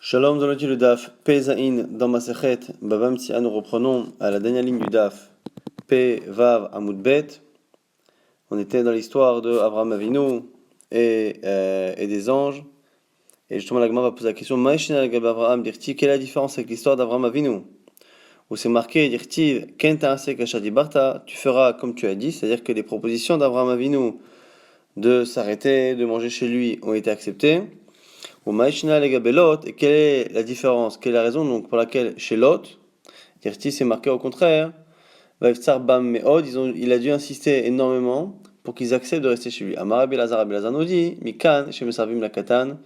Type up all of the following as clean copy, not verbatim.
Shalom dans le Daf, Pezaïn dans Masechet, Bava Metsiah, nous reprenons à la dernière ligne du Daf, Pe Vav Amud Bet. On était dans l'histoire de Avraham Avinu et des anges. Et justement, la Gemara va poser la question Ma'ishna al-Gab Avraham dirti, quelle est la différence avec l'histoire d'Avraham Avinu? Où c'est marqué dirti, Kenta Asek Ashadi Barta, tu feras comme tu as dit, c'est-à-dire que les propositions d'Avraham Avinu de s'arrêter, de manger chez lui ont été acceptées. Ou Maïshna Lega Lot, et quelle est la différence, quelle est la raison donc pour laquelle chez Lot, Tirti c'est marqué au contraire, Vaiftsar Bam Meod, il a dû insister énormément pour qu'ils acceptent de rester chez lui. Amar Abelazar nous dit, Mikan, chez Mesavim la Katan,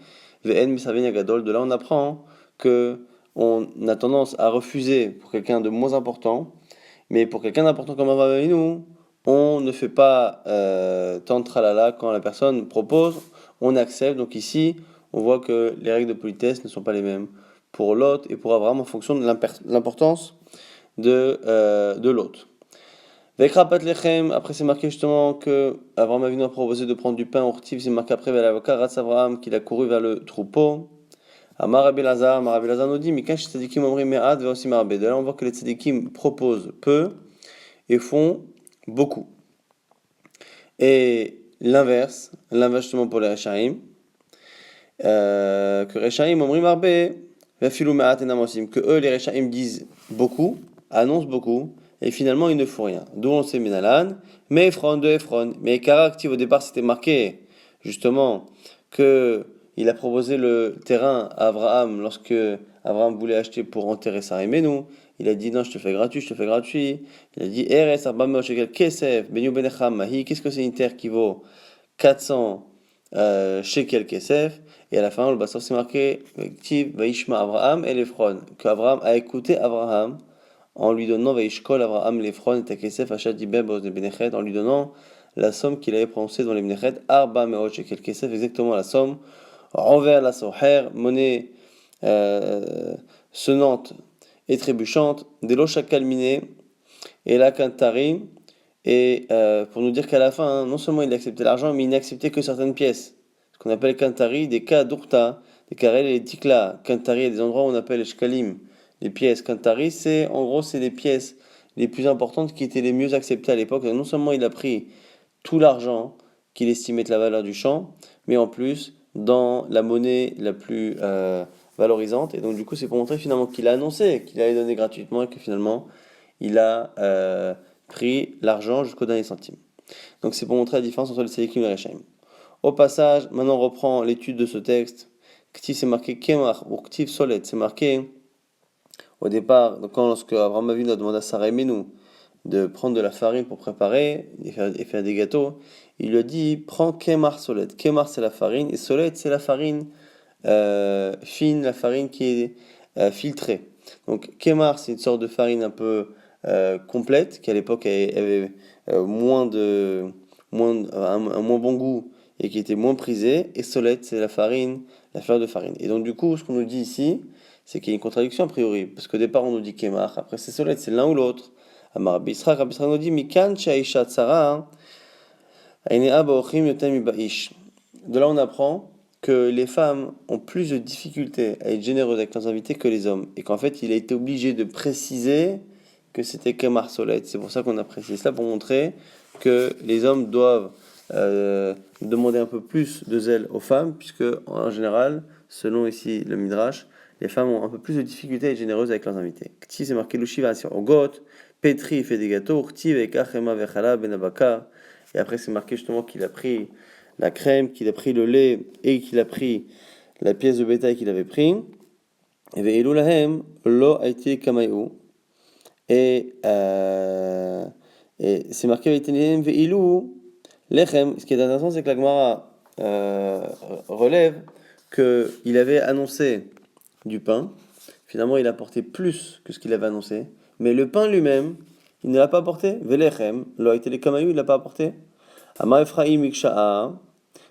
Ve'en Mesavim Gadol, de là on apprend que on a tendance à refuser pour quelqu'un de moins important, mais pour quelqu'un d'important comme Avraham Avinu, on ne fait pas tant de tralala quand la personne propose, on accepte. Donc ici, on voit que les règles de politesse ne sont pas les mêmes pour Lot et pour Abraham en fonction de l'importance de Lot. Vekrapat lechem, après c'est marqué justement que Abraham Avinu a proposé de prendre du pain au rtiv, c'est marqué après vers l'avocat Ratz Abraham qu'il a couru vers le troupeau. Amar Rabbi Lazar nous dit, Mikash tzadikim omri me'ad ve osim harbe. De là on voit que les tzadikim proposent peu et font beaucoup. Et l'inverse justement pour les Rechaim, que Rechaim omrim harbe, ve'afilu me'at enam osim, que eux les Rechaim disent beaucoup, annoncent beaucoup, et finalement ils ne font rien. D'où on sait Minalan, mais Ephron de Ephron, mais Karaktiv au départ c'était marqué justement que il a proposé le terrain à Abraham lorsque Abraham voulait acheter pour enterrer Sarah et Menou. Il a dit non, je te fais gratuit. Il a dit Eres Arba Shekel Kesef, Benyu Benecham Mahi. Qu'est-ce que c'est une terre qui vaut 400 Shekel Kesef? Et à la fin, le Bassor c'est marqué Vaishma Abraham et l'Ephron, qu'Abraham a écouté Abraham en lui donnant Vaishkol Abraham l'Ephron et Kesef Achat Dibeb de Benechet, en lui donnant la somme qu'il avait prononcée dans les Benechet, Arba Meot Shekel Kesef, exactement la somme envers la soher, monnaie sonnante et trébuchante, des lochas calminées et la kantari, et pour nous dire qu'à la fin, non seulement il a accepté l'argent, mais il n'a accepté que certaines pièces, ce qu'on appelle kantari, des cas d'urta, des carrés, des tikla. Kantari, il y a des endroits où on appelle les shkalim, les pièces. Kantari, c'est en gros, c'est les pièces les plus importantes qui étaient les mieux acceptées à l'époque. Non seulement il a pris tout l'argent qu'il estimait être la valeur du champ, mais en plus, dans la monnaie la plus valorisante. Et donc, du coup, c'est pour montrer finalement qu'il a annoncé qu'il allait donner gratuitement et que finalement, il a pris l'argent jusqu'au dernier centime. Donc, c'est pour montrer la différence entre le Tzadikim et le Rechaim. Au passage, maintenant, on reprend l'étude de ce texte. Ktiv, c'est marqué Kemach, ou Ktiv Solet, c'est marqué au départ, donc lorsque Abraham Avinu a demandé à Sarah et Menou de prendre de la farine pour préparer et faire des gâteaux, il lui a dit prends Kemar Solet. Kemar c'est la farine et Solet c'est la farine fine, la farine qui est filtrée. Donc Kemar c'est une sorte de farine un peu complète qui à l'époque avait un moins bon goût et qui était moins prisée. Et Solet c'est la farine, la fleur de farine. Et donc du coup ce qu'on nous dit ici, c'est qu'il y a une contradiction a priori, parce qu'au départ on nous dit Kemar, après c'est Solet, c'est l'un ou l'autre. Amar Rabbi Yisraël nous dit Mikan Shaisha Tsara Ainea Baochim Yotem Baish. De là on apprend que les femmes ont plus de difficultés à être généreuses avec leurs invités que les hommes, et qu'en fait il a été obligé de préciser que c'était Kemar Solet. C'est pour ça qu'on a précisé cela, pour montrer que les hommes doivent demander un peu plus de zèle aux femmes, puisque en général, selon ici le Midrash, les femmes ont un peu plus de difficultés à être généreuses avec leurs invités. Kti c'est marqué Lushiva sur Ogot, Petri fait des gâteaux, Kti avec Achema Vechala Benabaka, et après c'est marqué justement qu'il a pris la crème, qu'il a pris le lait et qu'il a pris la pièce de bétail qu'il avait pris. Et Ve'ilu Lahem Lo Aiti Kamayu, et c'est marqué Ve'ilu Lechem. Ce qui est intéressant, c'est que la Gemara relève qu'il avait annoncé du pain. Finalement, il a apporté plus que ce qu'il avait annoncé. Mais le pain lui-même, il ne l'a pas apporté. Velechem, lo été les kamayu, il ne l'a pas apporté. Amar Ephraim Iksha'a,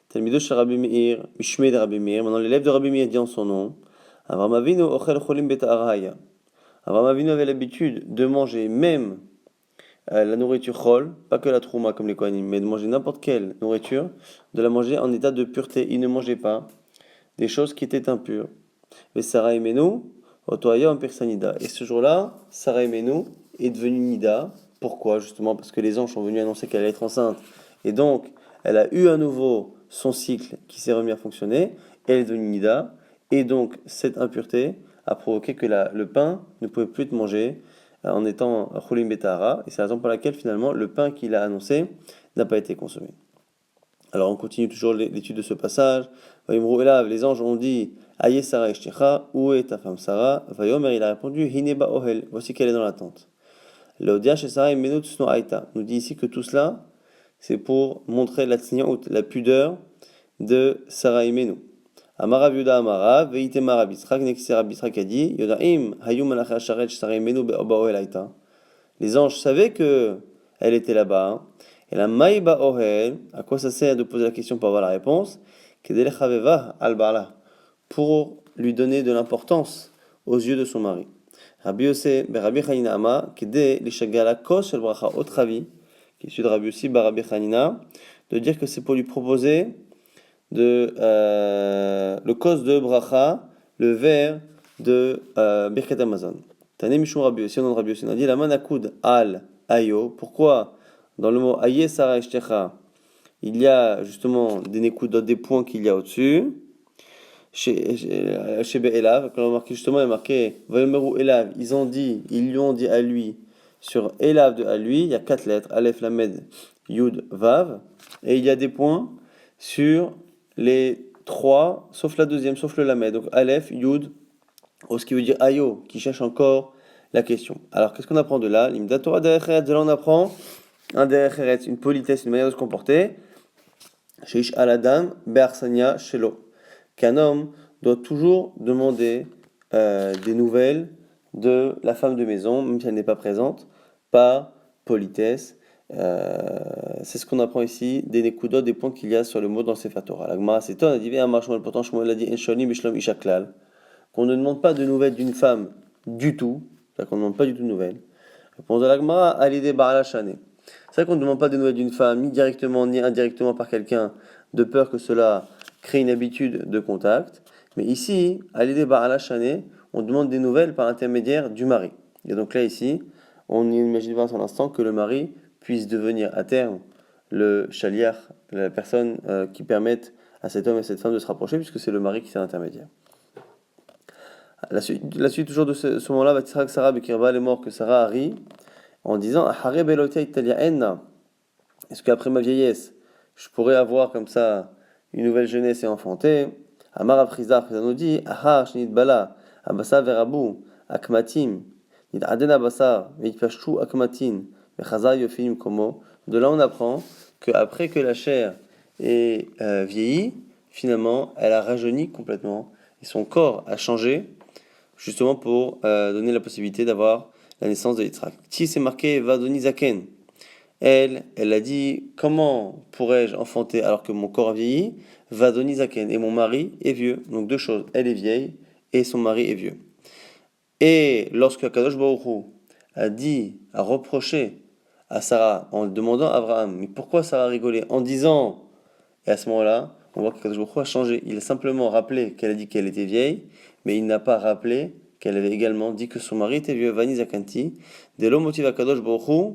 Talmido shel Rabbi Meir, Mishmei de Rabbi Meir. Maintenant, l'élève de Rabbi Meir dit en son nom. Avraham Avinu ochel cholim beta'araya. Avraham Avinu avait l'habitude de manger même la nourriture chol, pas que la trouma comme les kohanim, mais de manger n'importe quelle nourriture, de la manger en état de pureté. Il ne mangeait pas des choses qui étaient impures. Et Sarah Imenu, Otoayom Persanida. Et ce jour-là, Sarah Imenu est devenue Nida. Pourquoi? Justement parce que les anges sont venus annoncer qu'elle allait être enceinte. Et donc, elle a eu à nouveau son cycle qui s'est remis à fonctionner. Et elle est devenue Nida. Et donc, cette impureté a provoqué que le pain ne pouvait plus être mangé en étant Cholim Betahara. Et c'est la raison pour laquelle, finalement, le pain qu'il a annoncé n'a pas été consommé. Alors on continue toujours l'étude de ce passage. Les anges ont dit Aïe Sarah Eshtecha, où est ta femme Sarah? Vayomer, il a répondu Hineba Ohel, voici qu'elle est dans la tente. L'Odia chez Sarah Imenu Tsno Aïta nous dit ici que tout cela, c'est pour montrer la tzniut, la pudeur de Sarah Imenu. Amara Yuda Amara, Veitema Rabisrak, Nexera Bisrak a dit Yodaim, Hayum Malacha Sharet Sarah Imenu Beoba Ohel Aïta. Les anges savaient que elle était là-bas. Hein. Et la maïba ohel, à quoi ça sert de poser la question pour avoir la réponse? Pour lui donner de l'importance aux yeux de son mari. Rabbi Yosef, Rabbi Chanina Ama, Kede l'ishagala kos shel bracha otravi, qui est issu de Rabbi Yossi Rabbi Chanina, de dire que c'est pour lui proposer le kos de bracha, le verre de Birkat Amazon. Tane Mishum Rabbi Yossi, on a Rabbi Yossi, on a dit la manakoud al ayo. Pourquoi dans le mot aye Sarah Eshtecha, il y a justement des nékoudot, des points qu'il y a au-dessus. Chez Be'elav, quand on a marqué justement, il y a marqué Vayomeru Elav, ils lui ont dit à lui, sur Elav de à lui, il y a 4 lettres, Aleph, Lamed, Yud, Vav, et il y a des points sur les 3, sauf la deuxième, sauf le Lamed, donc Aleph, Yud, ce qui veut dire Ayo, qui cherche encore la question. Alors qu'est-ce qu'on apprend de là? L'imda Torah derech, de là on apprend un derech, une politesse, une manière de se comporter. Sheish aladam be'arsania shelo. Qu'un homme doit toujours demander des nouvelles de la femme de maison, même si elle n'est pas présente, par politesse. C'est ce qu'on apprend ici, des nekudot, des points qu'il y a sur le mot dans le Sefer Torah. La Gemara s'étonne, elle dit, pourtant Shmuel a dit, Enshoni Mishlom Ishaklal, qu'on ne demande pas de nouvelles d'une femme du tout, c'est-à-dire qu'on ne demande pas du tout de nouvelles. Réponse de la Gemara, Alide Ba'ala Shane. C'est vrai qu'on ne demande pas des nouvelles d'une femme, ni directement ni indirectement par quelqu'un, de peur que cela crée une habitude de contact. Mais ici, à l'idée Ba'ala Shane, on demande des nouvelles par intermédiaire du mari. Et donc là, ici, on n'imagine pas à l'instant que le mari puisse devenir à terme le shaliach, la personne qui permette à cet homme et à cette femme de se rapprocher, puisque c'est le mari qui est l'intermédiaire. La suite toujours de ce moment-là, Vatitrak Sarah Bekirba, elle est mort que Sarah a ri, en disant Ahare Belotia Italia Enna. Est-ce qu'après ma vieillesse, je pourrais avoir comme ça une nouvelle jeunesse et enfanter? Amar Afrizar nous dit Aha Shnit Bala, Abasa Verabu, Akmatim, Nid Aden Abasar, Veitpashtu Akmatin, Vechazar Yofim Komo. De là, on apprend qu'après que la chair est vieillie, finalement, elle a rajeuni complètement et son corps a changé, justement pour donner la possibilité d'avoir la naissance de Yitzhak. Si c'est marqué Vadoni Zaken, elle a dit comment pourrais-je enfanter alors que mon corps a vieilli? Vadoni Zaken, et mon mari est vieux. Donc deux choses, elle est vieille et son mari est vieux. Et lorsque Akadosh Baruch Hu a reproché à Sarah en demandant à Abraham, mais pourquoi Sarah a rigolé? En disant, et à ce moment-là, on voit qu'Akadosh Baruch Hu a changé. Il a simplement rappelé qu'elle a dit qu'elle était vieille, mais il n'a pas rappelé qu'elle avait également dit que son mari était vieux. Vani Zakanti, de l'homme motive Akadosh Baruch Hu,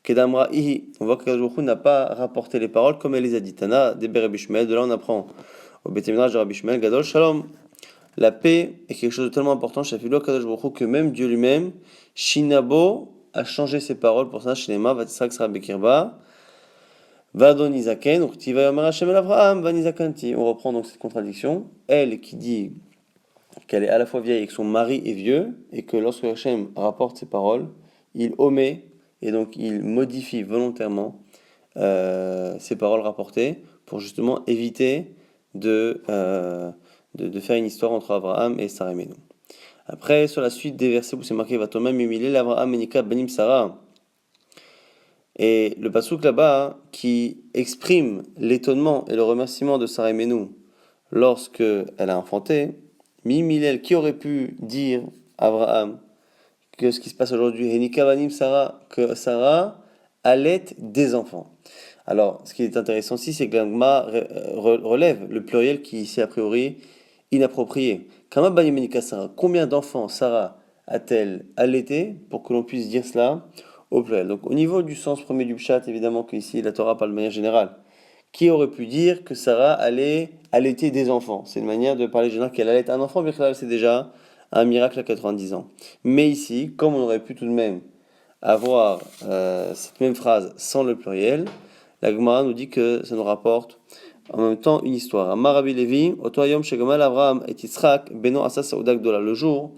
Kedamra Ihi. On voit qu'Akadosh Baruch Hu n'a pas rapporté les paroles comme elle les a dit. Tana, Deber Rabbi Shmuel, de là on apprend au Beit Midrash de Rabbi Shmuel, Gadol Shalom. La paix est quelque chose de tellement important chez Philo Akadosh Baruch Hu que même Dieu lui-même, Shinabo, a changé ses paroles pour ça. Shinema, Vatsak Sra Bekirba. Vadonizaken, donc Tiva Yomer Hashem el Avraham, Vanizakanti. On reprend donc cette contradiction. Elle qui dit qu'elle est à la fois vieille et que son mari est vieux, et que lorsque Hashem rapporte ses paroles, il omet, et donc il modifie volontairement ces paroles rapportées pour justement éviter de faire une histoire entre Abraham et Sarah Menou. Après, sur la suite des versets où c'est marqué Vatoma Mimilel Abraham Menika Banim Sarah, et le passouk là-bas qui exprime l'étonnement et le remerciement de Sarah Menou lorsque elle a enfanté, Mimilel, qui aurait pu dire à Abraham que ce qui se passe aujourd'hui, Henika Banim Sarah, que Sarah allait des enfants. Alors, ce qui est intéressant aussi, c'est que l'Agma relève le pluriel qui est ici a priori inapproprié. Kama Bayemenika Sarah, combien d'enfants Sarah a-t-elle allaité pour que l'on puisse dire cela au pluriel? Donc au niveau du sens premier du pshat, évidemment qu'ici la Torah parle de manière générale. Qui aurait pu dire que Sarah allait allaiter des enfants? C'est une manière de parler général qu'elle allait un enfant, bien que c'est déjà un miracle à 90 ans. Mais ici, comme on aurait pu tout de même avoir cette même phrase sans le pluriel, la Gemara nous dit que ça nous rapporte en même temps une histoire. Amar Rabbi Levi, Otoyom Shegamal Avraham et Yitzhak Beno Asa Saouda Gdola, le jour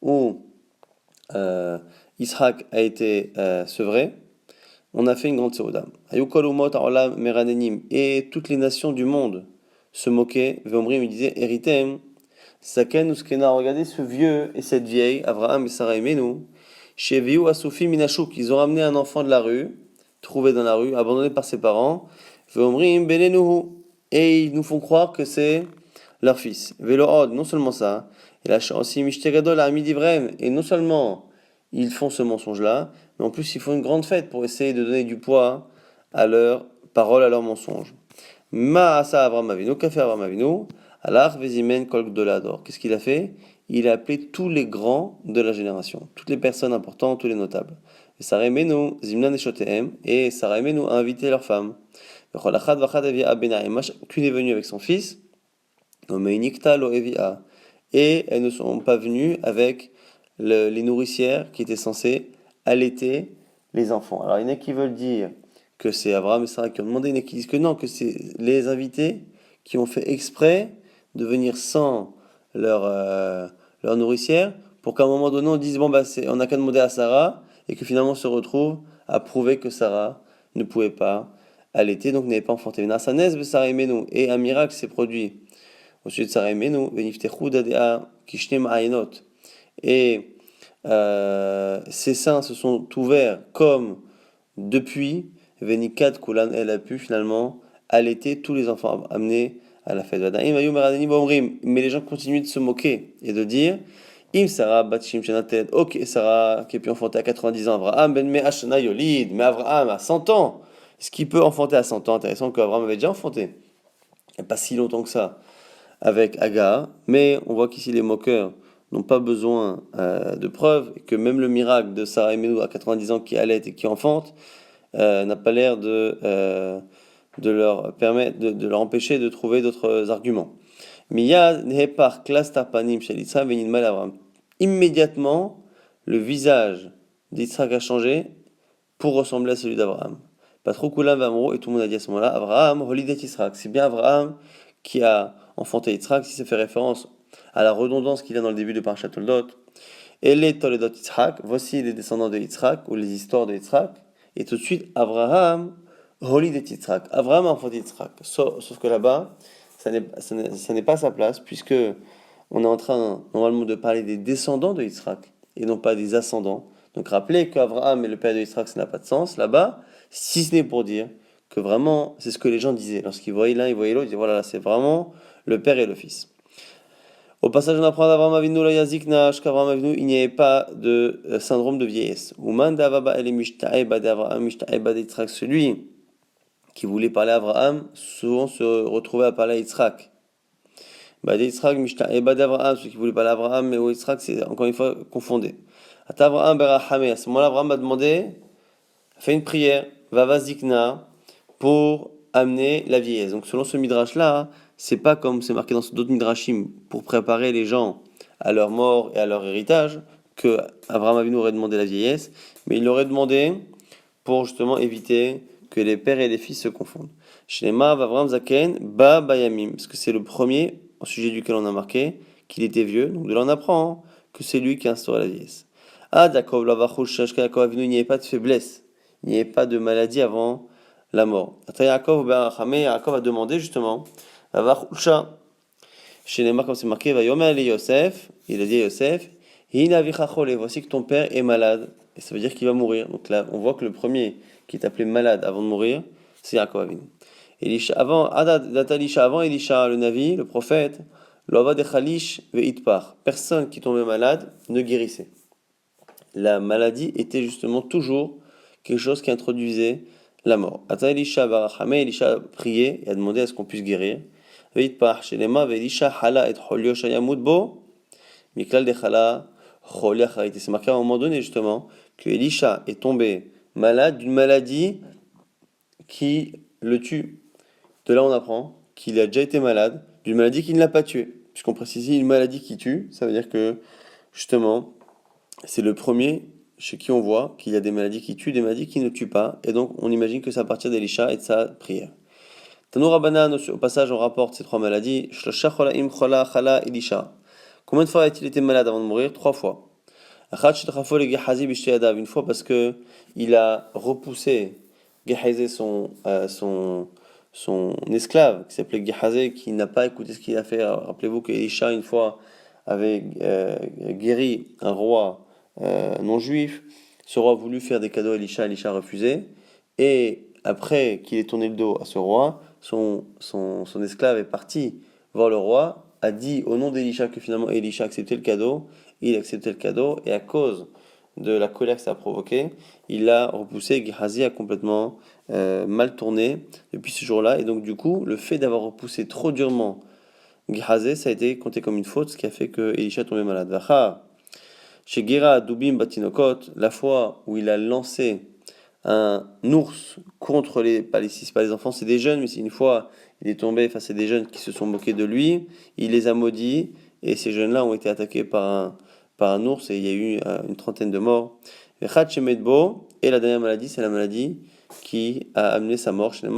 où Yitzhak a été sevré, on a fait une grande Saouda. Ayukol Umot Aolam Meranenim, et toutes les nations du monde se moquaient. Veomrim, il disait Eritem, Saken Uskena, regardez ce vieux et cette vieille, Avraham et Sarah et Menou, chez Viu Asufi Minachouk, ils ont ramené un enfant de la rue, trouvé dans la rue, abandonné par ses parents, Veomrim Benenuhu, et ils nous font croire que c'est leur fils. Velood, non seulement ça, et la aussi Mishtegadol a Midivrem, et non seulement ils font ce mensonge-là, mais en plus ils font une grande fête pour essayer de donner du poids à leurs paroles, à leurs mensonges. Ma asa Avram Avinu, qu'a fait Avram Avinu? Alach vezimen kol gdolador. Qu'est-ce qu'il a fait? Il a appelé tous les grands de la génération, toutes les personnes importantes, tous les notables. Et Sarah Menu, Zimna Neshotehem, et Sarah Menu a invité leurs femmes. Qu'une est venue avec son fils, et elles ne sont pas venues avec les nourricières qui étaient censées allaiter les enfants. Alors il y en a qui veulent dire que c'est Abraham et Sarah qui ont demandé, il y en a qui disent que non, que c'est les invités qui ont fait exprès de venir sans leur nourricière pour qu'à un moment donné on dise bon bah on n'a qu'à demander à Sarah et que finalement on se retrouve à prouver que Sarah ne pouvait pas allaiter, donc n'avait pas enfanté. Et un miracle s'est produit au sujet de Sarah Emenu, et ses seins se sont ouverts comme depuis, Venikat Kulan, elle a pu finalement allaiter tous les enfants amenés à la fête. Mais les gens continuent de se moquer et de dire Im Sarah Batshim Shenatet, ok, Sarah qui a pu enfanter à 90 ans, Abraham Ben Me'ashana Yolid, mais Abraham à 100 ans, est-ce qu'il peut enfanter à 100 ans? Intéressant qu'Abraham avait déjà enfanté, il n'y a pas si longtemps que ça, avec Agar, mais on voit qu'ici les moqueurs n'ont pas besoin de preuves, et que même le miracle de Sarah Emenu à 90 ans qui allait et qui enfante n'a pas l'air de leur permettre, de leur empêcher de trouver d'autres arguments. Immédiatement, le visage d'Yitzhak a changé pour ressembler à celui d'Abraham. Pas trop Koulam Vamro, et tout le monde a dit à ce moment-là, Abraham, Holidet Yitzhak. C'est bien Abraham qui a enfanté Yitzhak, si ça fait référence à la redondance qu'il y a dans le début de Parashat Toldot. Et les Toledot Yitzhak, voici les descendants de Yitzhak, ou les histoires de Yitzhak. Et tout de suite, Abraham, Holidet Yitzhak. Abraham a enfanté Yitzhak. Sauf que là-bas, ça n'est pas sa place, puisque on est en train normalement de parler des descendants de Yitzhak, et non pas des ascendants. Donc rappelez qu'Abraham est le père de Yitzhak, ça n'a pas de sens là-bas, si ce n'est pour dire que vraiment, c'est ce que les gens disaient. Lorsqu'ils voyaient l'un, ils voyaient l'autre, ils disaient voilà, là, c'est vraiment le père et le fils. Au passage, on apprend d'Avraham Avinu la yazikna, qu'Avraham Avinu, il n'y avait pas de syndrome de vieillesse. Uman d'Avaba el mishta'eba d'Avraham mishta'eba d'Yitzhak, celui qui voulait parler à Avraham, souvent se retrouvait à parler à Yitzhak. Yitzhak mishta'eba d'Avraham, celui qui voulait parler à Avraham, mais au Yitzhak, c'est encore une fois confondé. À Avraham berachame, à ce moment-là, Avraham a demandé, a fait une prière, Vava zikna, pour amener la vieillesse. Donc selon ce midrash-là, c'est pas comme c'est marqué dans d'autres midrashim pour préparer les gens à leur mort et à leur héritage que Abraham Avinu aurait demandé la vieillesse, mais il l'aurait demandé pour justement éviter que les pères et les fils se confondent. Shlema Avraham Zaken Ba Bayamim, parce que c'est le premier au sujet duquel on a marqué qu'il était vieux, donc de là on apprend que c'est lui qui a instauré la vieillesse. Ah Yaakov Lavachul Shashka Yaakov Avinu, il n'y avait pas de faiblesse, il n'y avait pas de maladie avant la mort. Yaakov a demandé justement Avachulcha. Chez les marques, comme c'est marqué, Vayomer le Yosef, il a dit à Yosef, Hina vichachole, voici que ton père est malade, et ça veut dire qu'il va mourir. Donc là, on voit que le premier qui est appelé malade avant de mourir, c'est Yaakov Avinu. Elisha, avant Elisha, le Navi, le prophète, Lova de Chalish ve'itpar. Personne qui tombait malade ne guérissait. La maladie était justement toujours quelque chose qui introduisait la mort. Ata Elisha barachame, Elisha a prié et a demandé à ce qu'on puisse guérir. Ve'itpar, shelema ve'Elisha hala et cholio shayamud bo Miklal dechala, choli acharité. C'est marqué à un moment donné, justement, que Elisha est tombé malade d'une maladie qui le tue. De là, on apprend qu'il a déjà été malade d'une maladie qui ne l'a pas tué. Puisqu'on précise ici une maladie qui tue, ça veut dire que, justement, c'est le premier chez qui on voit qu'il y a des maladies qui tuent, des maladies qui ne tuent pas. Et donc, on imagine que c'est à partir d'Elisha et de sa prière. Tanou Rabbanan, au passage, on rapporte ces trois maladies. Shlosha cholaim chola chala Elisha. Combien de fois a-t-il été malade avant de mourir? Trois fois. Une fois parce que il a repoussé Gehazi, son esclave, qui s'appelait Gehazi, qui n'a pas écouté ce qu'il a fait. Rappelez-vous que Elisha, une fois, avait guéri un roi non juif. Ce roi a voulu faire des cadeaux à Elisha, Elisha a refusé. Et après qu'il ait tourné le dos à ce roi, son esclave est parti voir le roi, a dit au nom d'Elisha que finalement Elisha acceptait le cadeau, il acceptait le cadeau, et à cause de la colère que ça a provoqué, il l'a repoussé, Gehazi a complètement mal tourné depuis ce jour-là, et donc du coup, le fait d'avoir repoussé trop durement Gehazi, ça a été compté comme une faute, ce qui a fait que Elisha est tombé malade. Chez Gera Dubim Batinokot, la fois où il a lancé un ours contre pas les enfants, c'est des jeunes, mais c'est une fois il est tombé face à des jeunes qui se sont moqués de lui, il les a maudits, et ces jeunes-là ont été attaqués par un ours, et il y a eu une trentaine de morts. Et la dernière maladie, c'est la maladie qui a amené sa mort. Parce qu'on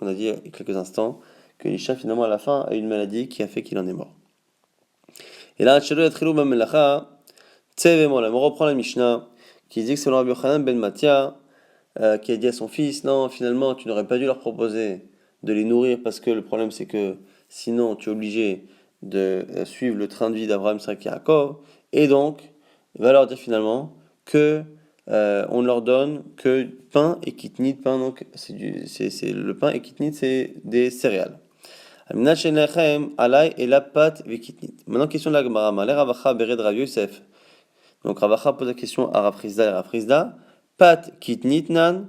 a dit il y a quelques instants que Elisha, finalement, à la fin, a eu une maladie qui a fait qu'il en est mort. Et là, on reprend la Mishnah qui dit que selon Rabbi Yochanan ben Matia, qui a dit à son fils, non, finalement, tu n'aurais pas dû leur proposer de les nourrir parce que le problème c'est que sinon tu es obligé de suivre le train de vie d'Abraham, Isaac et Yaakov, et donc il va leur dire finalement que on ne leur donne que pain et kitnit. Pain, donc c'est le pain et kitnit, c'est des céréales. Maintenant, question de la Gemara. Ravacha bered Rav Yosef. Donc Ravacha pose la question à Rav Chizda et Rav Chizda. Pat kitnit nan,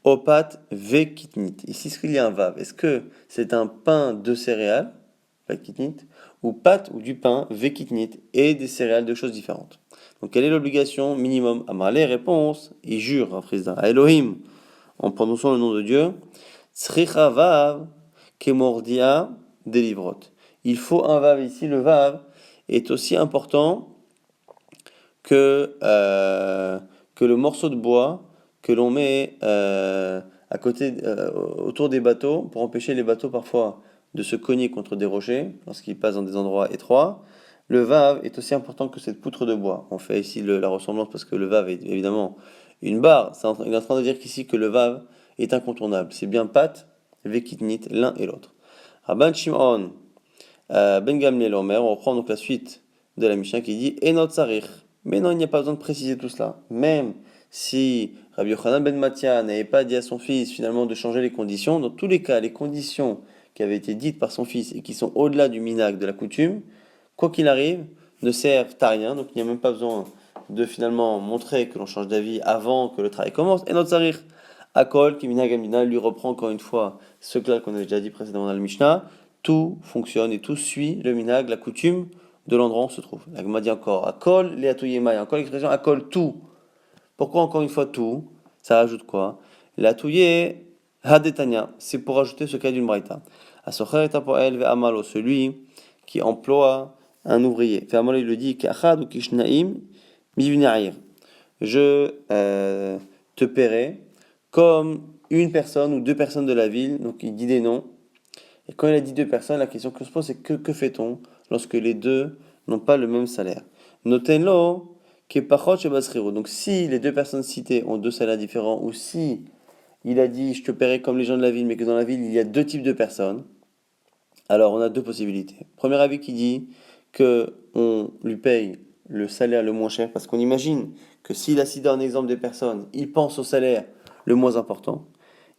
o pat ve kitnit. Ici, est-ce qu'il y a un vav? Est-ce que c'est un pain de céréales, pat kitnit, ou pat ou du pain ve kitnit et des céréales, deux choses différentes? Donc quelle est l'obligation minimum? Amarle, réponse, il jure Rav Chizda à Elohim en prononçant le nom de Dieu. Tzricha vav kemordia delivrot. Il faut un vav ici. Le vav est aussi important que le morceau de bois que l'on met à côté, autour des bateaux pour empêcher les bateaux parfois de se cogner contre des rochers lorsqu'ils passent dans des endroits étroits. Le vav est aussi important que cette poutre de bois. On fait ici la ressemblance parce que le vav est évidemment une barre. Il est en train de dire qu'ici que le vav est incontournable. C'est bien pat, vekitnit, l'un et l'autre. Rabban Shimon ben Gamliel Omer, on reprend donc la suite de la Mishnah qui dit Enot Sarich. Mais non, il n'y a pas besoin de préciser tout cela. Même si Rabbi Yochanan ben Matia n'avait pas dit à son fils finalement de changer les conditions, dans tous les cas, les conditions qui avaient été dites par son fils et qui sont au-delà du minhag, de la coutume, quoi qu'il arrive, ne servent à rien. Donc il n'y a même pas besoin de finalement montrer que l'on change d'avis avant que le travail commence. Enot Sarich. Akol, qui minhag amina, lui reprend encore une fois ce que qu'on avait déjà dit précédemment dans la Mishnah. Tout fonctionne et tout suit le minhag, la coutume de l'endroit où on se trouve. La Gemara dit encore Akol, Leatouye encore l'expression Akol, tout. Pourquoi encore une fois tout? Ça rajoute quoi? Leatouye Hadetania, c'est pour ajouter ce cas d'une braïta. Asocher et apoel ve amalo, celui qui emploie un ouvrier. Fait amalo, il le dit Kachad ou Kishnaim mivnair. Je te paierai comme une personne ou deux personnes de la ville. Donc il dit des noms. Et quand il a dit deux personnes, la question que se pose, c'est que fait-on lorsque les deux n'ont pas le même salaire? Notenlo, qui est pachot chez Basriro. Donc si les deux personnes citées ont deux salaires différents, ou si il a dit je te paierai comme les gens de la ville, mais que dans la ville il y a deux types de personnes, alors on a deux possibilités. Premier avis qui dit que on lui paye le salaire le moins cher, parce qu'on imagine que s'il a cité un exemple des personnes, il pense au salaire le moins important.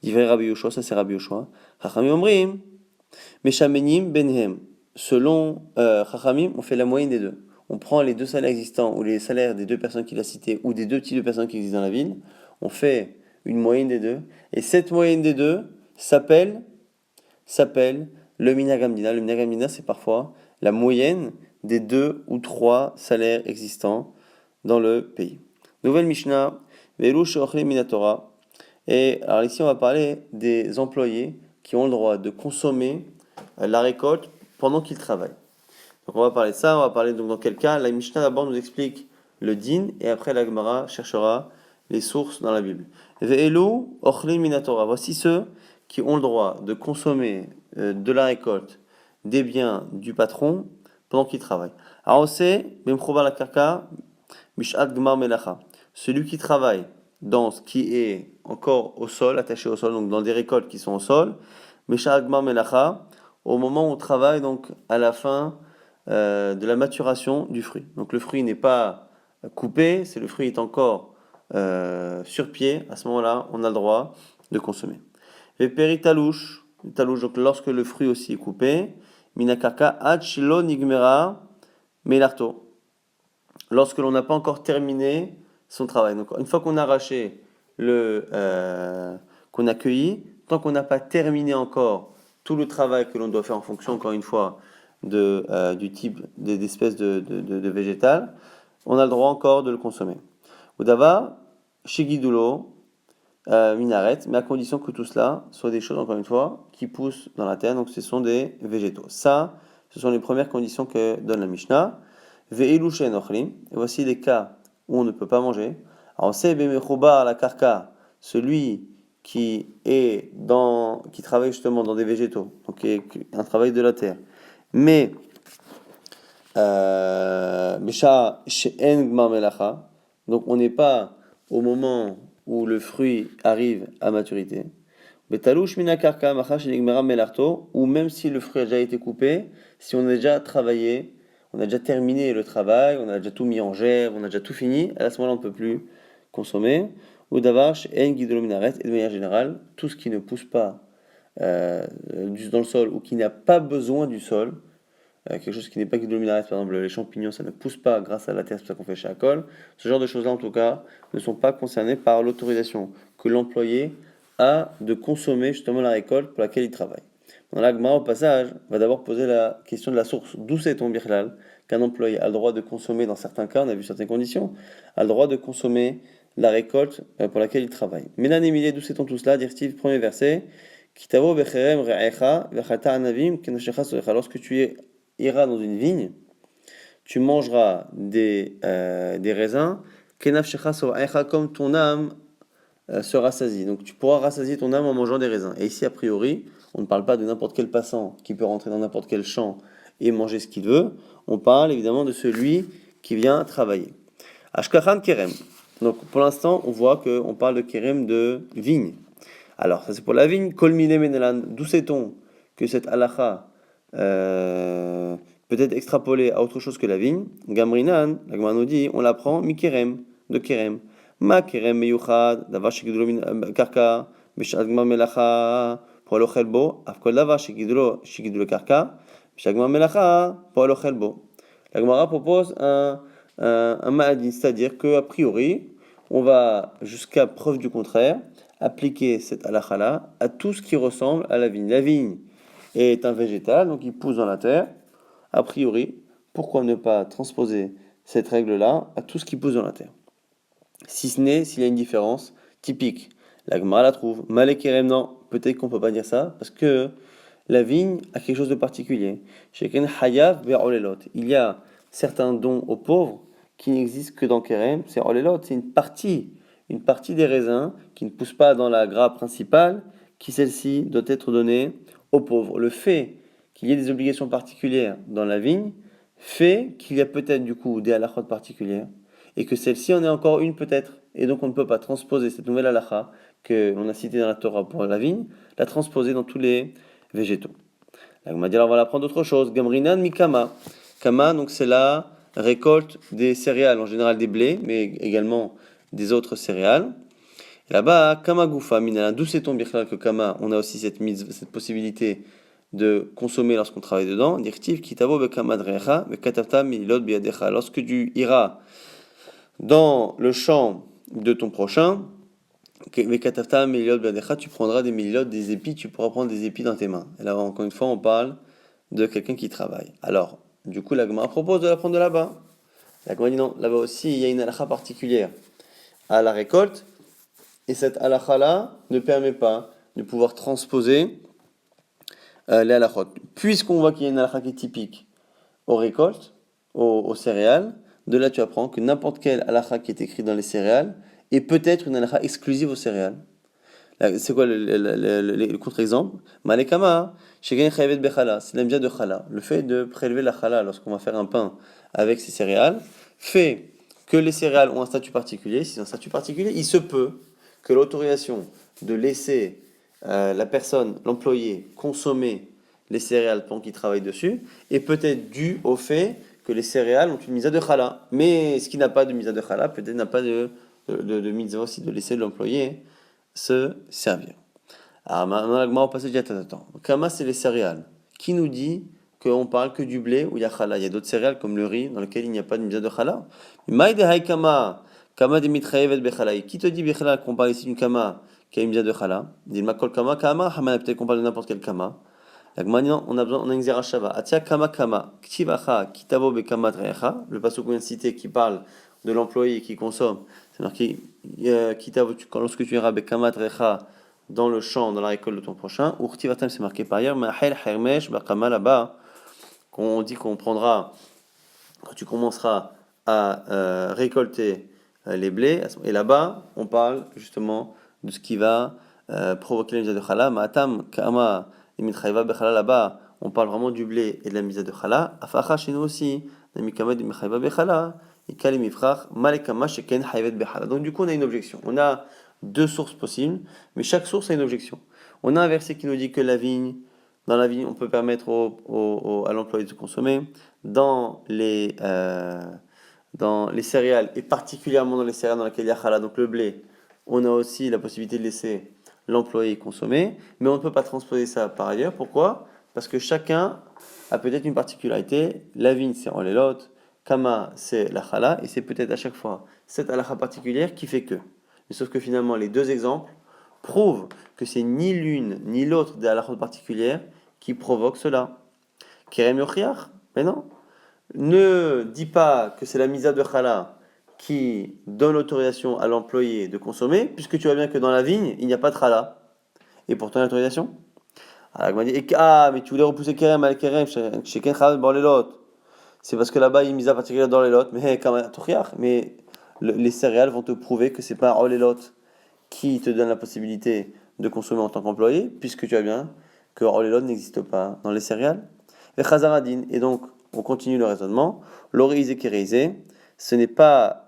Il dit Rabbi Yoshua, ça c'est Rabbi Yoshua. Chachamim omrim. Meshamenim benhem. Selon Chachamim, on fait la moyenne des deux. On prend les deux salaires existants ou les salaires des deux personnes qu'il a citées ou des deux types de personnes qui existent dans la ville. On fait une moyenne des deux. Et cette moyenne des deux s'appelle le minhag hamdina. Le minhag hamdina, c'est parfois la moyenne des 2 ou 3 salaires existants dans le pays. Nouvelle Mishnah, Velu she'ochlim min haTorah. Et alors ici, on va parler des employés qui ont le droit de consommer la récolte pendant qu'ils travaillent. Donc on va parler de ça, on va parler donc dans quel cas. La Mishnah d'abord nous explique le din et après la Gemara cherchera les sources dans la Bible. Ve'elu ochlim min haTorah. Voici ceux qui ont le droit de consommer de la récolte des biens du patron pendant qu'il travaille. Alors on sait, Bemchouba la karka, Mishat Gmar Melacha. Celui qui travaille dans ce qui est encore au sol, attaché au sol, donc dans des récoltes qui sont au sol, Mishat Gmar Melacha, au moment où on travaille, donc à la fin de la maturation du fruit. Donc le fruit n'est pas coupé, le fruit est encore sur pied, à ce moment-là, on a le droit de consommer. Et péri-talouche, donc lorsque le fruit aussi est coupé, Minakarka Achilo Nigmera Melarto. Lorsque l'on n'a pas encore terminé son travail. Donc une fois qu'on a arraché qu'on a cueilli, tant qu'on n'a pas terminé encore tout le travail que l'on doit faire en fonction, encore une fois, du type d'espèce de végétal, on a le droit encore de le consommer. Udava, Shigidulo, minaret, mais à condition que tout cela soit des choses, encore une fois, qui poussent dans la terre, donc ce sont des végétaux. Ça, ce sont les premières conditions que donne la Mishnah. Ve'ilu she'en ochlim, et voici les cas où on ne peut pas manger. Alors on sait, bemechubar la karka, celui qui travaille justement dans des végétaux, donc un travail de la terre. Mais, Mesha she'en gmar melacha, donc on n'est pas au moment où le fruit arrive à maturité. Betalouch mina karka macha shenigmara melarto, ou même si le fruit a déjà été coupé, si on a déjà travaillé, on a déjà terminé le travail, on a déjà tout mis en gerbe, on a déjà tout fini, à ce moment-là on ne peut plus consommer. Ou davar en guidolo minaret, et de manière générale, tout ce qui ne pousse pas dans le sol ou qui n'a pas besoin du sol, quelque chose qui n'est pas guidolo minaret, par exemple les champignons, ça ne pousse pas grâce à la terre, c'est pour ça qu'on fait chez Akol. Ce genre de choses-là en tout cas ne sont pas concernées par l'autorisation que l'employé a de consommer justement la récolte pour laquelle il travaille. Dans l'Agma, au passage, va d'abord poser la question de la source. D'où sait-on, Birlal, qu'un employé a le droit de consommer, dans certains cas, on a vu certaines conditions, a le droit de consommer la récolte pour laquelle il travaille. Mélan Emilie, d'où sait-on tout cela? Dire-t-il, premier verset, Kitavo becherem re'echa vechata anavim kenoshecha sorecha. Lorsque tu iras dans une vigne, tu mangeras des raisins, kenafshecha sorecha, comme ton âme se rassasie. Donc tu pourras rassasier ton âme en mangeant des raisins. Et ici, a priori, on ne parle pas de n'importe quel passant qui peut rentrer dans n'importe quel champ et manger ce qu'il veut. On parle évidemment de celui qui vient travailler. Ashkachan kerem. Donc pour l'instant, on voit qu'on parle de kerem de vigne. Alors, ça c'est pour la vigne. Kolmine menelan. D'où sait-on que cette halacha peut être extrapolée à autre chose que la vigne? Gamrinan, la Gemara nous dit, on l'apprend mi kerem, de kerem. Ma kerem meyuchad, davar shegidlo min karka, b'shat gmar melacha, po'al ochel bo, af kol davar shegidlo karka, b'shat gmar melacha, po'al ochel bo. La Gemara propose un ma'adin, c'est-à-dire que a priori, on va, jusqu'à preuve du contraire, appliquer cette halakha-là à tout ce qui ressemble à la vigne. La vigne est un végétal, donc il pousse dans la terre. A priori, pourquoi ne pas transposer cette règle-là à tout ce qui pousse dans la terre? Si ce n'est s'il y a une différence typique. La Gemara la trouve. Malekerem, non, peut-être qu'on ne peut pas dire ça, parce que la vigne a quelque chose de particulier. Sheken hayav ve'olelot. Il y a certains dons aux pauvres qui n'existent que dans Kerem. C'est olelot, c'est une partie des raisins qui ne poussent pas dans la grappe principale, qui celle-ci doit être donnée aux pauvres. Le fait qu'il y ait des obligations particulières dans la vigne fait qu'il y a peut-être du coup des halachot particulières et que celle-ci en est encore une peut-être. Et donc on ne peut pas transposer cette nouvelle halakha que l'on a citée dans la Torah pour la vigne, la transposer dans tous les végétaux. Là, on m'a dit alors on va apprendre autre chose. Gamrinan mikama. Kama, donc c'est la récolte des céréales, en général des blés, mais également des autres céréales. Et là-bas, kama gufa minala. D'où sait-on birchal que kama, on a aussi cette possibilité de consommer lorsqu'on travaille dedans. Dirtiv kitavo bekama drecha bekatavta milot biadecha. Lorsque tu iras dans le champ de ton prochain, tu prendras des milot, des épis, tu pourras prendre des épis dans tes mains. Et là, encore une fois, on parle de quelqu'un qui travaille. Alors, Du coup, la Gemara propose de l'apprendre de là-bas. La Gemara dit non, là-bas aussi, il y a une halakha particulière à la récolte, et cette halakha-là ne permet pas de pouvoir transposer les halakhot. Puisqu'on voit qu'il y a une halakha qui est typique aux récoltes, aux céréales, de là tu apprends que n'importe quelle halakha qui est écrite dans les céréales est peut-être une halakha exclusive aux céréales. C'est quoi le contre-exemple? Malekama, Shegen Chayavet Bechala, c'est l'emdia de Chala. Le fait de prélever la Chala lorsqu'on va faire un pain avec ces céréales fait que les céréales ont un statut particulier. Si c'est un statut particulier, il se peut que l'autorisation de laisser la personne, l'employé, consommer les céréales pendant qu'il travaille dessus est peut-être due au fait que les céréales ont une misa de Chala. Mais ce qui n'a pas de misa de Chala, peut-être n'a pas de mitzvah aussi de laisser l'employé se servir. Alors maintenant, on passe à attends. Kama, c'est les céréales. Qui nous dit qu'on parle que du blé où il y a chala? Il y a d'autres céréales comme le riz dans lesquelles il n'y a pas de misa de chala. Maïde hay kama, kama de mitraevet bechalai. Qui te dit bechala qu'on parle ici d'une kama qui a une misa de chala? Dit makol kama kama, hamana peut-être qu'on parle de n'importe quel kama. Maintenant, on a une zerachava. Atia kama kama, ktivacha, kitavo bekama trecha. Le passage qu'on vient de citer qui parle de l'employé qui consomme. C'est marqué kitavo, lorsque tu iras bekama trecha dans le champ, dans la récolte de ton prochain. Urtivatam, c'est marqué par ailleurs. Mahel hermesh bakama là-bas, qu'on dit qu'on prendra quand tu commenceras à récolter les blés. Et là-bas, on parle justement de ce qui va provoquer la mise de chala. Ma'atam kama mitraiva bechala là-bas, on parle vraiment du blé et de la mise de chala. Afacha chez nous aussi, namikama de mitraiva bechala. Et kalimifrach malekama sheken hayvet bechala. Donc du coup, on a une objection. On a deux sources possibles, mais chaque source a une objection. On a un verset qui nous dit que dans la vigne, on peut permettre à l'employé de consommer. Dans les céréales, et particulièrement dans les céréales dans lesquelles il y a chala, donc le blé, on a aussi la possibilité de laisser l'employé consommer, mais on ne peut pas transposer ça par ailleurs. Pourquoi? Parce que chacun a peut-être une particularité. La vigne, c'est en l'élote, kama, c'est la chala, et c'est peut-être à chaque fois cette halakha particulière qui fait que. Mais sauf que finalement, les deux exemples prouvent que c'est ni l'une ni l'autre des halakhot particulières qui provoquent cela. Kerem yochiach? Mais non. Ne dis pas que c'est la misa de chala qui donne l'autorisation à l'employé de consommer, puisque tu vois bien que dans la vigne, il n'y a pas de chala. Et pourtant, l'autorisation. Alors, il m'a dit, mais tu voulais repousser Kerem à Kerem, chez Ken Chala dans les lots. C'est parce que là-bas, il y a une misa particulière dans les lots. Mais les céréales vont te prouver que c'est pas les lots qui te donne la possibilité de consommer en tant qu'employé, puisque tu as bien que Orlelot n'existe pas dans les céréales. Et donc, on continue le raisonnement. L'oréisé kéréisé, ce n'est pas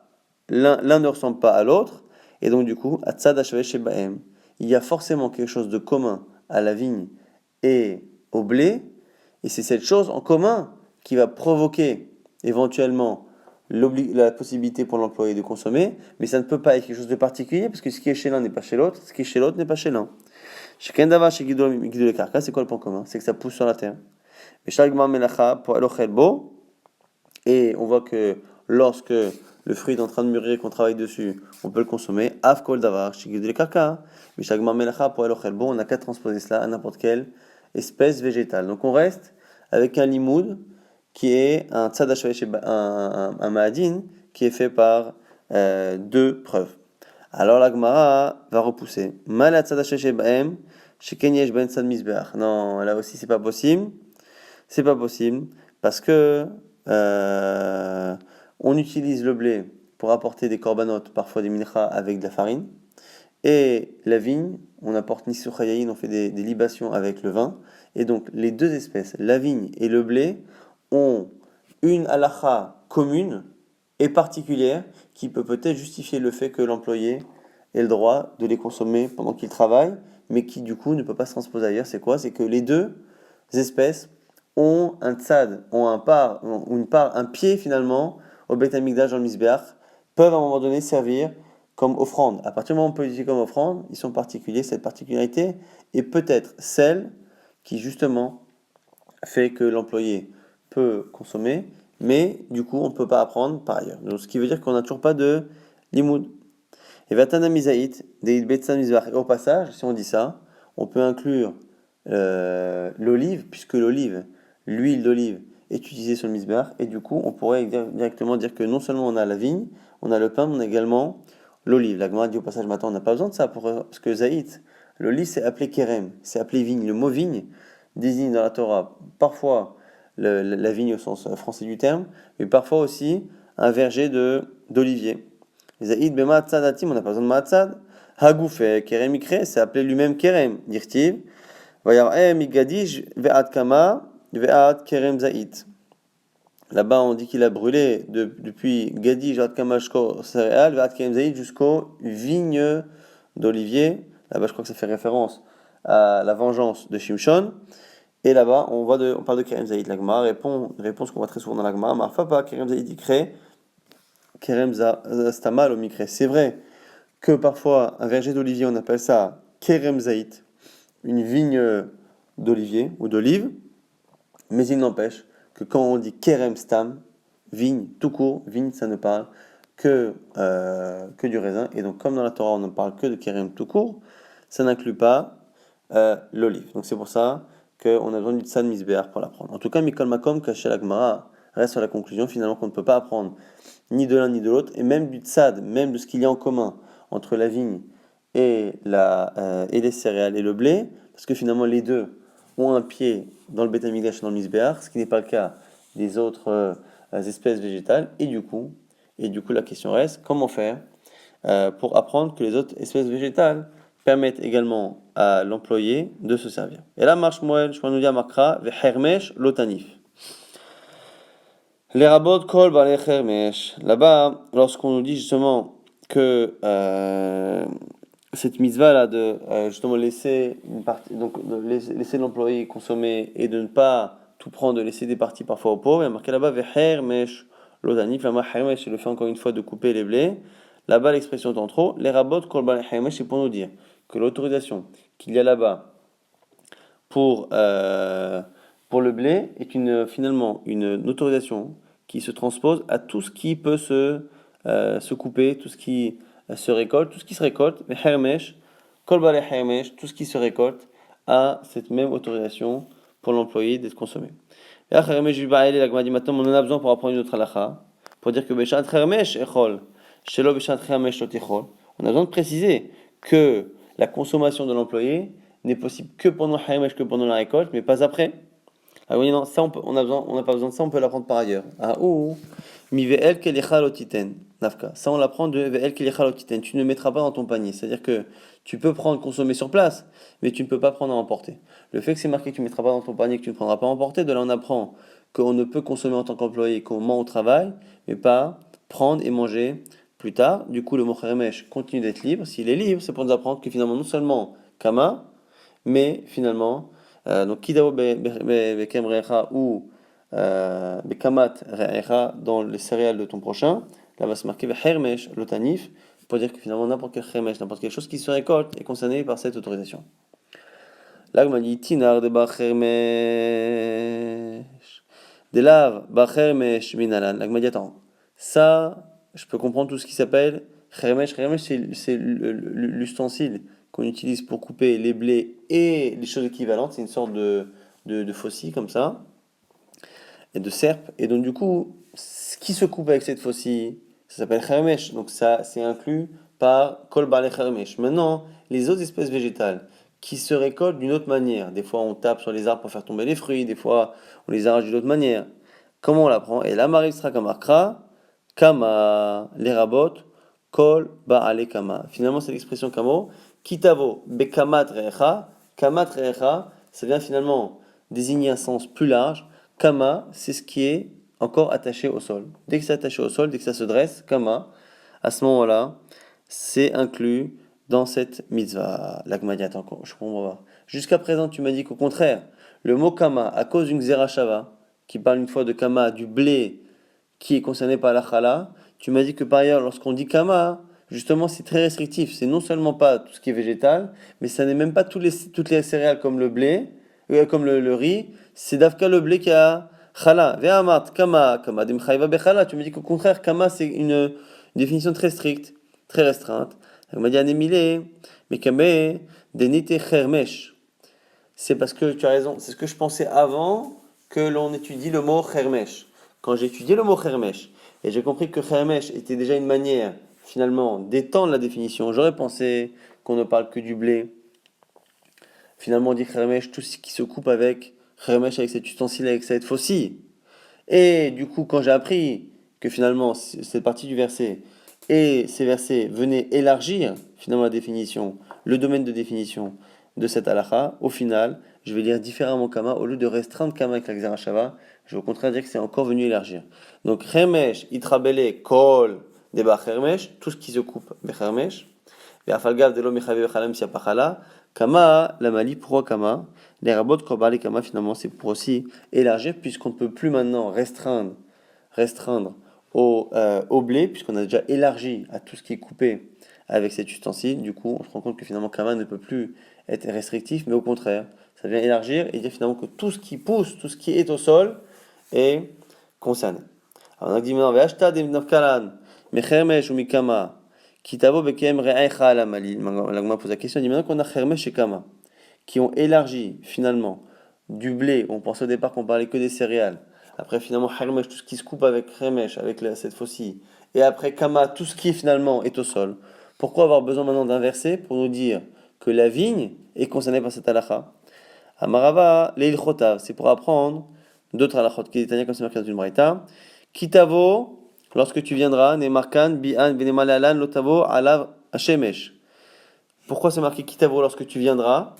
l'un ne ressemble pas à l'autre, et donc du coup, atzad chez Bahem, il y a forcément quelque chose de commun à la vigne et au blé, et c'est cette chose en commun qui va provoquer éventuellement la possibilité pour l'employé de consommer, mais ça ne peut pas être quelque chose de particulier, parce que ce qui est chez l'un n'est pas chez l'autre, ce qui est chez l'autre n'est pas chez l'un. Chez Kendava, chez Guido le Karka, c'est quoi le point commun? C'est que ça pousse sur la terre. Et on voit que lorsque le fruit est en train de mûrir, qu'on travaille dessus, on peut le consommer. Av kol davar, chez Guido le Karka. Mais chaque melacha pour elochel bo, on n'a qu'à transposer cela à n'importe quelle espèce végétale. Donc on reste avec un limoud qui est un tzad un ma'adin qui est fait par deux preuves. Alors la Gemara va repousser. Mal tzad baem, sheken yesh ben tzad mizbeach. Non, là aussi c'est pas possible. C'est pas possible parce que on utilise le blé pour apporter des corbanotes, parfois des mincha avec de la farine. Et la vigne, on apporte nisouchayayin, on fait des libations avec le vin. Et donc, les deux espèces, la vigne et le blé, ont une halakha commune et particulière qui peut peut-être justifier le fait que l'employé ait le droit de les consommer pendant qu'il travaille, mais qui du coup ne peut pas se transposer ailleurs. C'est quoi? C'est que les deux espèces ont un tzad, ont un pied finalement au Beit HaMikdash dans le Mizbeach, peuvent à un moment donné servir comme offrande. À partir du moment où on peut l'utiliser comme offrande, ils sont particuliers, cette particularité est peut-être celle qui justement fait que l'employé peut consommer, mais du coup on ne peut pas apprendre par ailleurs. Donc, ce qui veut dire qu'on n'a toujours pas de limoud. Et vatana misaït, deid betsan mizbach. Au passage, si on dit ça, on peut inclure l'olive, puisque l'olive, l'huile d'olive, est utilisé sur le misbéach, et du coup, on pourrait directement dire que non seulement on a la vigne, on a le pain, mais on a également l'olive. La Gemara dit au passage, maintenant, on n'a pas besoin de ça, parce que zaït, l'olive, c'est appelé kerem, c'est appelé vigne. Le mot vigne désigne dans la Torah parfois la vigne au sens français du terme, mais parfois aussi un verger d'olivier. Zaïd bema tzadatim, on n'a pas besoin de matzad. Hagoufé, kerem ikre, c'est appelé lui-même kerem, dirtiv. Vayar'e migadish ve'at kama ve'at kerem zaït. Là-bas, on dit qu'il a brûlé depuis Gadish, ve'at kama jusqu'au céréales, ve'at kerem zaït jusqu'aux vignes d'olivier. Là-bas, je crois que ça fait référence à la vengeance de Shimshon. Et là-bas, on parle de Kerem Zaïd. La Gemara réponse qu'on voit très souvent dans la Gemara. Marfa pas Kerem Zaïd ikre, Kerem Stamal au Mikre. C'est vrai que parfois, un verger d'olivier, on appelle ça Kerem Zaïd, une vigne d'olivier ou d'olive. Mais il n'empêche que quand on dit Kerem Stam, vigne tout court, vigne, ça ne parle que du raisin. Et donc, comme dans la Torah, on ne parle que de Kerem tout court, ça n'inclut pas l'olive. Donc, c'est pour ça qu'on a besoin du tsad misbéar pour l'apprendre. En tout cas, Mikol Makom, caché la Gemara, reste sur la conclusion finalement qu'on ne peut pas apprendre ni de l'un ni de l'autre, et même du tsad, même de ce qu'il y a en commun entre la vigne et les céréales et le blé, parce que finalement les deux ont un pied dans le Beth Amikdash et dans le misbéar, ce qui n'est pas le cas des autres espèces végétales, et du coup, la question reste, comment faire pour apprendre que les autres espèces végétales permettent également à l'employé de se servir. Et là, marche Moël, je nous dire Makra, Vehermesh Lotanif. Les rabots kol balei hermesh. Là-bas, lorsqu'on nous dit justement que cette mitzvah là de justement laisser une partie, donc de laisser l'employé consommer et de ne pas tout prendre, de laisser des parties parfois aux pauvres, il y a marqué là-bas Vehermesh Lotanif. La Hermesh, c'est le fait encore une fois de couper les blés. Là-bas, l'expression est en trop. Les rabots kol balei hermesh, c'est pour nous dire que l'autorisation qu'il y a là-bas pour le blé est finalement une autorisation qui se transpose à tout ce qui peut se couper, tout ce qui se récolte, tout ce qui se récolte, les hermesh, kol balei hermesh, tout ce qui se récolte a cette même autorisation pour l'employé d'être consommé. Et là, hermesh v'ba'ele, la Gemara dit maintenant, on en a besoin pour apprendre une autre halakha, pour dire que beshat hermesh echol, shelo beshat hermesh lot echol. On a besoin de préciser que la consommation de l'employé n'est possible que pendant hermesh, que pendant la récolte, mais pas après. Ah oui, non, ça on n'a pas besoin de ça, on peut l'apprendre par ailleurs. Ah ou mi ve'el kelecha lotiten nafka. Ça on l'apprend de ve'el kelecha lotiten. Tu ne mettras pas dans ton panier, c'est-à-dire que tu peux prendre, consommer sur place, mais tu ne peux pas prendre à emporter. Le fait que c'est marqué que tu ne mettras pas dans ton panier, que tu ne prendras pas à emporter, de là on apprend qu'on ne peut consommer en tant qu'employé qu'au moment où on travaille, mais pas prendre et manger plus tard. Du coup, le mot hermesh continue d'être libre. S'il est libre, c'est pour nous apprendre que finalement non seulement kama, mais finalement donc kidao bekem recha ou bekamat recha dans les céréales de ton prochain, là va se marquer hermesh lotanif pour dire que finalement n'importe quel hermesh, n'importe quelle chose qui se récolte est concernée par cette autorisation. Là, on m'a dit tinar de bachermesh, des laves bachermesh minalan. Là, on m'a dit attends, ça, je peux comprendre tout ce qui s'appelle hermesh. Hermesh, c'est l'ustensile qu'on utilise pour couper les blés et les choses équivalentes. C'est une sorte de faucille comme ça, et de serpe. Et donc, du coup, ce qui se coupe avec cette faucille, ça s'appelle hermesh. Donc, ça, c'est inclus par kol balei hermesh. Maintenant, les autres espèces végétales qui se récoltent d'une autre manière. Des fois, on tape sur les arbres pour faire tomber les fruits. Des fois, on les arrache d'une autre manière. Comment on l'apprend? Et là, Maristra Kamakra, Kama, les rabot, Kol Ba'ale Kama. Finalement, c'est l'expression Kamo. Kitavo, Bekamat Recha. Kamat Recha, ça vient finalement désigner un sens plus large. Kama, c'est ce qui est encore attaché au sol. Dès que c'est attaché au sol, dès que ça se dresse, Kama, à ce moment-là, c'est inclus dans cette mitzvah. L'agmadiat encore, je comprends pas. Jusqu'à présent, tu m'as dit qu'au contraire, le mot Kama, à cause d'une Xerashava, qui parle une fois de Kama, du blé qui est concerné par la Chala, tu m'as dit que par ailleurs, lorsqu'on dit Kama, justement, c'est très restrictif. C'est non seulement pas tout ce qui est végétal, mais ça n'est même pas toutes les céréales comme le blé, comme le riz. C'est d'Afka le blé qui a Chala. Ve'amat, Kama, Kama, Dimchaiva Bechala. Tu me dis qu'au contraire, Kama, c'est une définition très stricte, très restreinte. Elle m'a dit Anémilé, mais Kame, Denite Chermesh. C'est parce que tu as raison, c'est ce que je pensais avant que l'on étudie le mot Khermesh. Quand j'ai étudié le mot Khermesh, et j'ai compris que Khermesh était déjà une manière, finalement, d'étendre la définition, j'aurais pensé qu'on ne parle que du blé. Finalement, on dit Khermesh, tout ce qui se coupe avec Khermesh, avec cet ustensile, avec cette faucille. Et du coup, quand j'ai appris que finalement, cette partie du verset et ces versets venaient élargir finalement la définition, le domaine de définition de cette halakha, au final, je vais lire différemment Kama, au lieu de restreindre Kama avec la Xerashava, je vais au contraire dire que c'est encore venu élargir. Donc, Chemesh, Itrabele, Kol, Deba Chemesh, tout ce qui se coupe, Bechermesh, Ve'afalgav de l'homme Mechavé Vechalam Siapachala, Kama, la Mali, pourquoi Kama? Les rabots Korba, les Kama, finalement, c'est pour aussi élargir, puisqu'on ne peut plus maintenant restreindre au blé, puisqu'on a déjà élargi à tout ce qui est coupé avec cet ustensile. Du coup, on se rend compte que finalement, Kama ne peut plus être restrictif, mais au contraire, ça vient élargir et dire finalement que tout ce qui pousse, tout ce qui est au sol, est concerné. Alors, on a dit maintenant, Ve'ashta de Nafkalan, Mechermesh ou Mikama, Kitavo Bekem Re'aicha la Mali. L'agma pose la question, on dit maintenant qu'on a Chermesh et Kama, qui ont élargi finalement du blé, on pensait au départ qu'on parlait que des céréales. Après, finalement, Hermesh, tout ce qui se coupe avec Hermesh, avec cette faucille. Et après, Kama, tout ce qui finalement est au sol. Pourquoi avoir besoin maintenant d'un verset pour nous dire que la vigne est concernée par cette halakha? Amarava, Leil Chotav, c'est pour apprendre d'autres halakhot qui est comme c'est marqué dans une braïta. Kitavo, lorsque tu viendras, Nemarkan, Bi'an, Benemalalan, Lotavo, Alav, Hashemesh. Pourquoi c'est marqué Kitavo lorsque tu viendras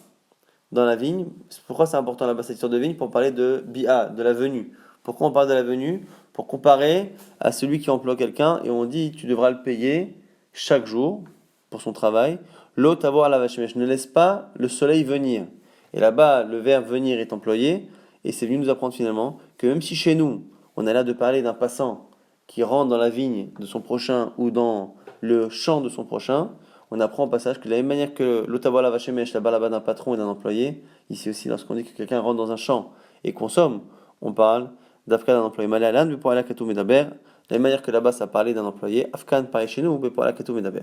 dans la vigne? Pourquoi c'est important là-bas cette histoire de vigne? Pour parler de Bi'a, de la venue. Pourquoi on parle de la venue? Pour comparer à celui qui emploie quelqu'un et on dit tu devras le payer chaque jour pour son travail. L'autre avoir la vache, ne laisse pas le soleil venir. Et là-bas, le verbe venir est employé et c'est venu nous apprendre finalement que même si chez nous, on a l'air de parler d'un passant qui rentre dans la vigne de son prochain ou dans le champ de son prochain, on apprend au passage que de la même manière que l'otavo la vache là-bas d'un patron et d'un employé, ici aussi lorsqu'on dit que quelqu'un rentre dans un champ et consomme, on parle d'Afkan d'un employé. Malé alan, mais pour la katou medaber, de la même manière que là-bas ça parlait d'un employé, Afkan pareil chez nous, mais pour la katou medaber.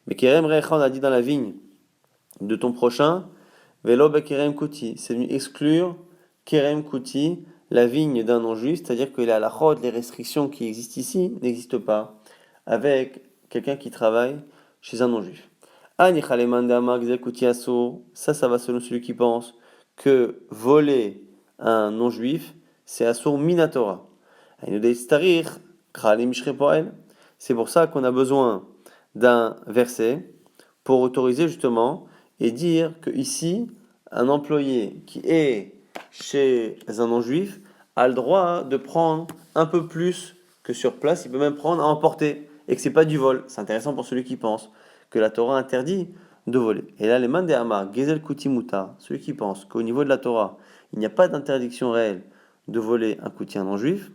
Mais Kerem Recha, on a dit dans la vigne de ton prochain, Velo Kerem Kuti, c'est venu exclure Kerem Kuti, la vigne d'un non-juif, c'est-à-dire que la chod, les restrictions qui existent ici, n'existent pas avec quelqu'un qui travaille chez un non-juif. Ça va selon celui qui pense que voler un non-juif, c'est assour minatora. C'est pour ça qu'on a besoin d'un verset pour autoriser justement et dire que ici, un employé qui est chez un non-juif a le droit de prendre un peu plus que sur place, il peut même prendre à emporter, et que c'est pas du vol. C'est intéressant pour celui qui pense que la Torah interdit de voler. Et là, les man de Hamar, Gezel Kutimuta, celui qui pense qu'au niveau de la Torah, il n'y a pas d'interdiction réelle de voler un coutil à un non-juif,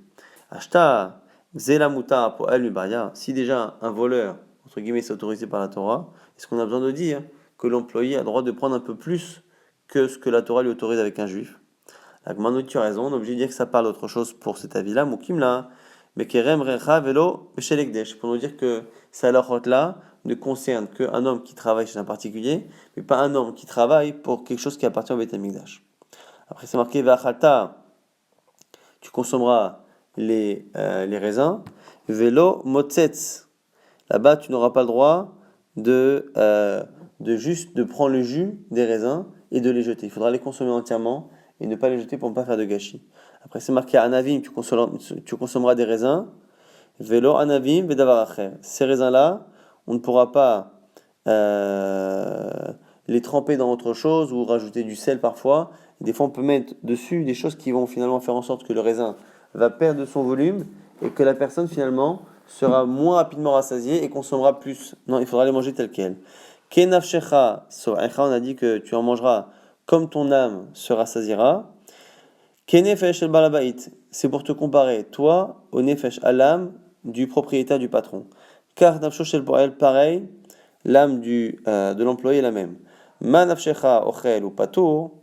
Ashta Zelamuta pour El Mubaya, si déjà un voleur, entre guillemets, c'est autorisé par la Torah, est-ce qu'on a besoin de dire que l'employé a le droit de prendre un peu plus que ce que la Torah lui autorise avec un juif? La Gmanout, tu as raison, on est obligé de dire que ça parle d'autre chose pour cet avis-là, Mukimla, mais Kerem Recha Velo Beshelekdesh, pour nous dire que ça là ne concerne qu'un homme qui travaille chez un particulier, mais pas un homme qui travaille pour quelque chose qui appartient au Beth Amikdash. Après, c'est marqué Vachalta, tu consommeras les raisins, Velo Motzetz, là-bas tu n'auras pas le droit de juste de prendre le jus des raisins et de les jeter. Il faudra les consommer entièrement et ne pas les jeter pour ne pas faire de gâchis. Après, c'est marqué Anavim, tu consommeras des raisins. Velo Anavim Vedavaracher. Ces raisins-là, on ne pourra pas les tremper dans autre chose ou rajouter du sel parfois. Et des fois, on peut mettre dessus des choses qui vont finalement faire en sorte que le raisin va perdre son volume et que la personne finalement sera moins rapidement rassasiée et consommera plus. Non, il faudra les manger telles quelles. Kenafshecha so'echa, on a dit que tu en mangeras comme ton âme se rassasiera. Kenefesh el balabait, c'est pour te comparer, toi, au nefesh, à l'âme du propriétaire du patron. Car nafshosh el poel, pareil, l'âme de l'employé est la même. Ma nafshecha ochel ou patour,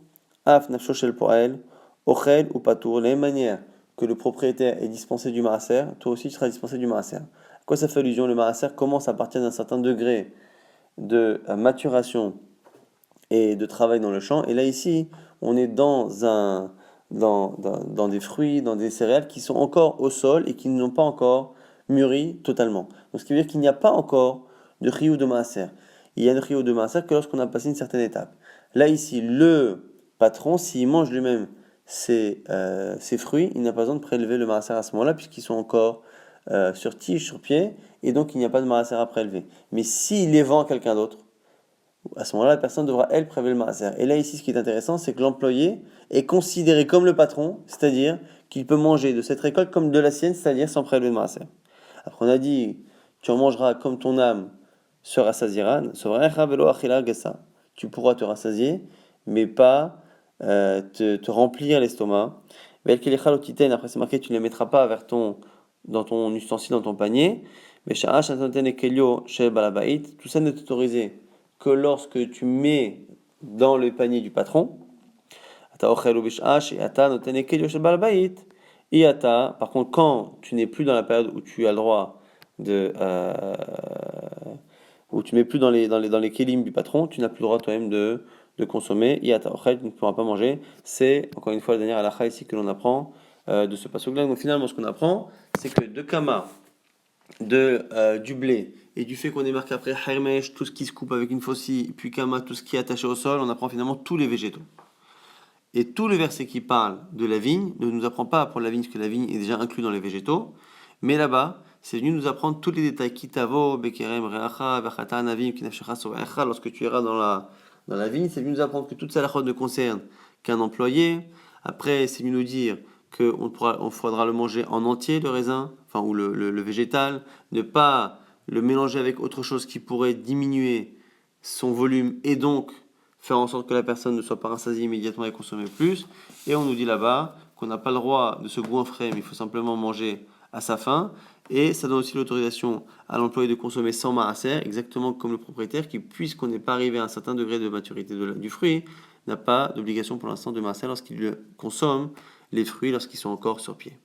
af nafshosh el poel, ochel ou patour. De la même manière que le propriétaire est dispensé du maaser, toi aussi tu seras dispensé du maaser. À quoi ça fait allusion? Le maaser commence à partir d'un certain degré de maturation et de travail dans le champ. Et là, ici, on est dans dans des fruits, dans des céréales qui sont encore au sol et qui n'ont pas encore mûri totalement. Donc ce qui veut dire qu'il n'y a pas encore de chiyuv de maaser. Il y a une chiyuv de maaser que lorsqu'on a passé une certaine étape. Là ici, le patron, s'il mange lui-même ses fruits, il n'a pas besoin de prélever le maaser à ce moment-là puisqu'ils sont encore sur tige, sur pied, et donc il n'y a pas de maaser à prélever. Mais s'il les vend à quelqu'un d'autre, à ce moment-là, la personne devra, elle, prélever le maaser. Et là, ici, ce qui est intéressant, c'est que l'employé est considéré comme le patron, c'est-à-dire qu'il peut manger de cette récolte comme de la sienne, c'est-à-dire sans prélever le maaser. Après, on a dit, tu en mangeras comme ton âme se rassasiera. Tu pourras te rassasier, mais pas te remplir l'estomac. Après, c'est marqué, tu ne les mettras pas dans ton ustensile, dans ton panier. Mais tout ça n'est autorisé que lorsque tu mets dans le panier du patron. Par contre, quand tu n'es plus dans la période où tu as le droit où tu n'es plus dans les kélim du patron, tu n'as plus le droit toi-même de consommer. Tu ne pourras pas manger. C'est encore une fois la dernière halakha ici que l'on apprend de ce passage-là. Donc finalement, ce qu'on apprend, c'est que de kama, du blé, et du fait qu'on est marqué après hermesh, tout ce qui se coupe avec une faucille, puis kama, tout ce qui est attaché au sol, on apprend finalement tous les végétaux. Et tout le verset qui parle de la vigne ne nous apprend pas pour la vigne, parce que la vigne est déjà inclus dans les végétaux, mais là-bas, c'est venu nous apprendre tous les détails. Kitavo, bekerem, reacha, vachata, navim, kinafshecha, sovaecha, lorsque tu iras dans la vigne, c'est venu nous apprendre que toute salachot ne concerne qu'un employé. Après, c'est venu nous dire qu'on faudra le manger en entier, le raisin, enfin, ou le végétal, ne pas le mélanger avec autre chose qui pourrait diminuer son volume et donc faire en sorte que la personne ne soit pas rassasiée immédiatement et consommer plus. Et on nous dit là-bas qu'on n'a pas le droit de se goinfrer, mais il faut simplement manger à sa faim. Et ça donne aussi l'autorisation à l'employé de consommer sans maaser, exactement comme le propriétaire qui, puisqu'on n'est pas arrivé à un certain degré de maturité du fruit, n'a pas d'obligation pour l'instant de maaser lorsqu'il consomme les fruits lorsqu'ils sont encore sur pied.